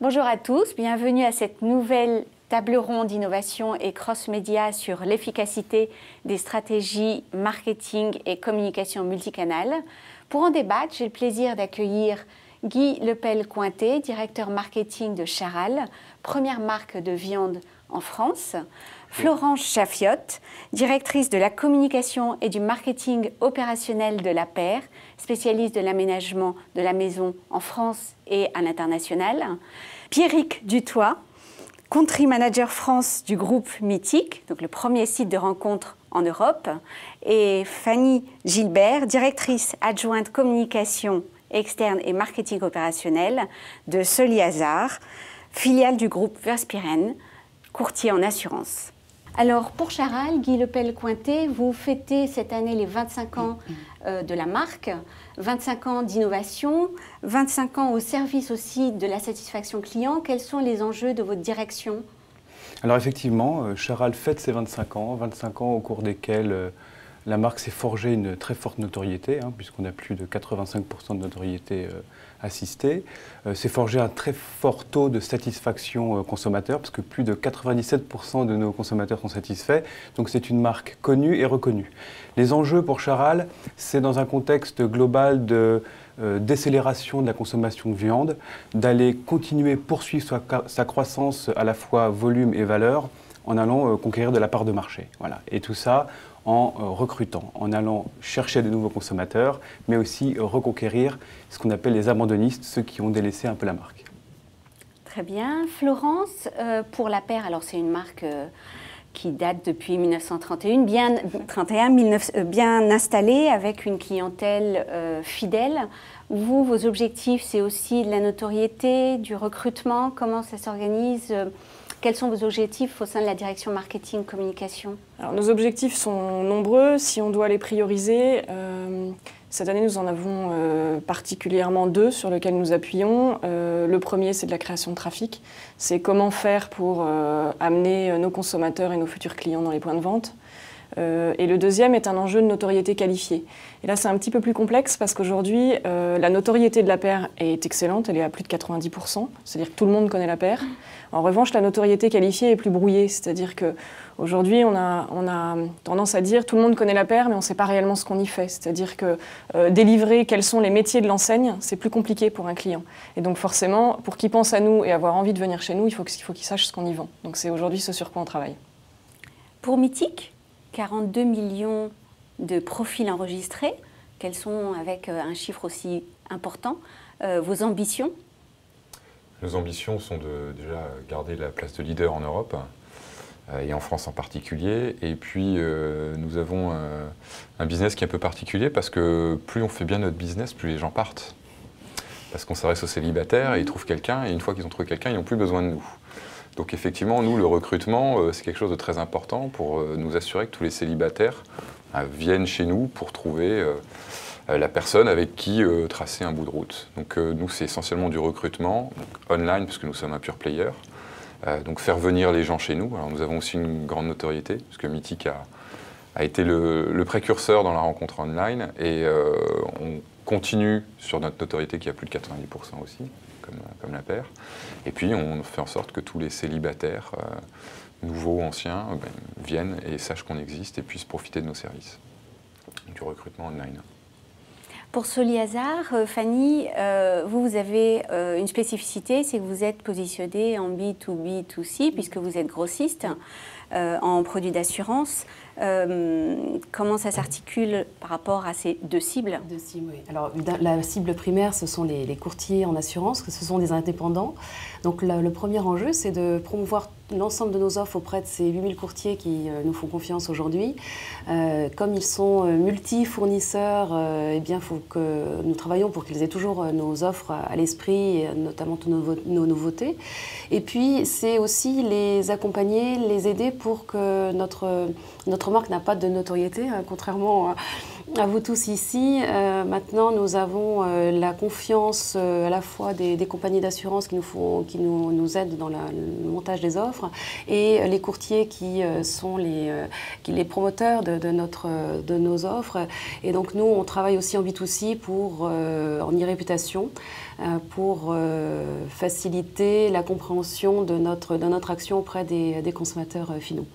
Bonjour à tous, bienvenue à cette nouvelle table ronde innovation et cross-média sur l'efficacité des stratégies marketing et communication multicanal. Pour en débattre, j'ai le plaisir d'accueillir Guy Lepel-Cointet, directeur marketing de Charal, première marque de viande en France. Florence Chaffiotte, directrice de la communication et du marketing opérationnel de La Paire, spécialiste de l'aménagement de la maison en France et à l'international. Pierrick Dutoit, country manager France du groupe Mythique, donc le premier site de rencontre en Europe. Et Fanny Gilbert, directrice adjointe communication externe et marketing opérationnel de Soliazar, filiale du groupe Verspiren, courtier en assurance. Alors, pour Charal, Guy Lepel-Cointet, vous fêtez cette année les 25 ans de la marque, 25 ans d'innovation, 25 ans au service aussi de la satisfaction client. Quels sont les enjeux de votre direction? Alors effectivement, Charal fête ses 25 ans au cours desquels la marque s'est forgée une très forte notoriété, puisqu'on a plus de 85% de notoriété assistée. S'est forgé un très fort taux de satisfaction consommateur, parce que plus de 97% de nos consommateurs sont satisfaits. Donc c'est une marque connue et reconnue. Les enjeux pour Charal, c'est dans un contexte global de décélération de la consommation de viande, d'aller continuer, poursuivre sa croissance à la fois volume et valeur, en allant conquérir de la part de marché. Voilà. Et tout ça en recrutant, en allant chercher de nouveaux consommateurs, mais aussi reconquérir ce qu'on appelle les abandonnistes, ceux qui ont délaissé un peu la marque. Très bien. Florence, pour La Paire, alors c'est une marque qui date depuis 1931, bien installée, avec une clientèle fidèle. Vous, vos objectifs, c'est aussi de la notoriété, du recrutement. Comment ça s'organise? Quels sont vos objectifs au sein de la direction marketing communication? Alors, nos objectifs sont nombreux. Si on doit les prioriser, cette année, nous en avons particulièrement deux sur lesquels nous appuyons. Le premier, c'est de la création de trafic. C'est comment faire pour amener nos consommateurs et nos futurs clients dans les points de vente. Et le deuxième est un enjeu de notoriété qualifiée. Et là, c'est un petit peu plus complexe parce qu'aujourd'hui, la notoriété de La Paire est excellente, elle est à plus de 90%, c'est-à-dire que tout le monde connaît La Paire. En revanche, la notoriété qualifiée est plus brouillée, c'est-à-dire qu'aujourd'hui, on a tendance à dire tout le monde connaît La Paire, mais on ne sait pas réellement ce qu'on y fait. C'est-à-dire que délivrer quels sont les métiers de l'enseigne, c'est plus compliqué pour un client. Et donc forcément, pour qu'il pense à nous et avoir envie de venir chez nous, il faut qu'il sache ce qu'on y vend. Donc c'est aujourd'hui ce sur quoi on travaille. Pour Mythique, 42 millions de profils enregistrés. Quels sont, avec un chiffre aussi important, vos ambitions? Nos ambitions sont de déjà garder la place de leader en Europe, et en France en particulier. Et puis, nous avons un business qui est un peu particulier parce que plus on fait bien notre business, plus les gens partent. Parce qu'on s'adresse aux célibataires et ils trouvent quelqu'un, et une fois qu'ils ont trouvé quelqu'un, ils n'ont plus besoin de nous. Donc effectivement, nous, le recrutement, c'est quelque chose de très important pour nous assurer que tous les célibataires viennent chez nous pour trouver la personne avec qui tracer un bout de route. Donc nous, c'est essentiellement du recrutement, donc online, puisque nous sommes un pure player. Donc faire venir les gens chez nous. Alors nous avons aussi une grande notoriété, puisque Mythique a été le précurseur dans la rencontre online, et on continue sur notre notoriété qui a plus de 90% aussi. Comme La Paire. Et puis on fait en sorte que tous les célibataires, nouveaux, anciens, viennent et sachent qu'on existe et puissent profiter de nos services. Du recrutement online. Pour Soliazar, Fanny, vous avez une spécificité, c'est que vous êtes positionné en B2B2C, puisque vous êtes grossiste en produits d'assurance. Comment ça s'articule par rapport à ces deux cibles? Deux cibles, oui. Alors, la cible primaire, ce sont les courtiers en assurance, ce sont des indépendants. Donc, le premier enjeu, c'est de promouvoir l'ensemble de nos offres auprès de ces 8000 courtiers qui nous font confiance aujourd'hui. Comme ils sont multi-fournisseurs, eh bien, il faut que nous travaillions pour qu'ils aient toujours nos offres à l'esprit, notamment toutes nos nouveautés. Et puis, c'est aussi les accompagner, les aider pour que notre marque n'a pas de notoriété, contrairement À vous tous ici. Maintenant, nous avons la confiance à la fois des compagnies d'assurance qui nous aident dans le montage des offres et les courtiers qui sont les promoteurs de nos offres. Et donc, nous, on travaille aussi en B2C en e-réputation pour faciliter la compréhension de notre action auprès des consommateurs finaux.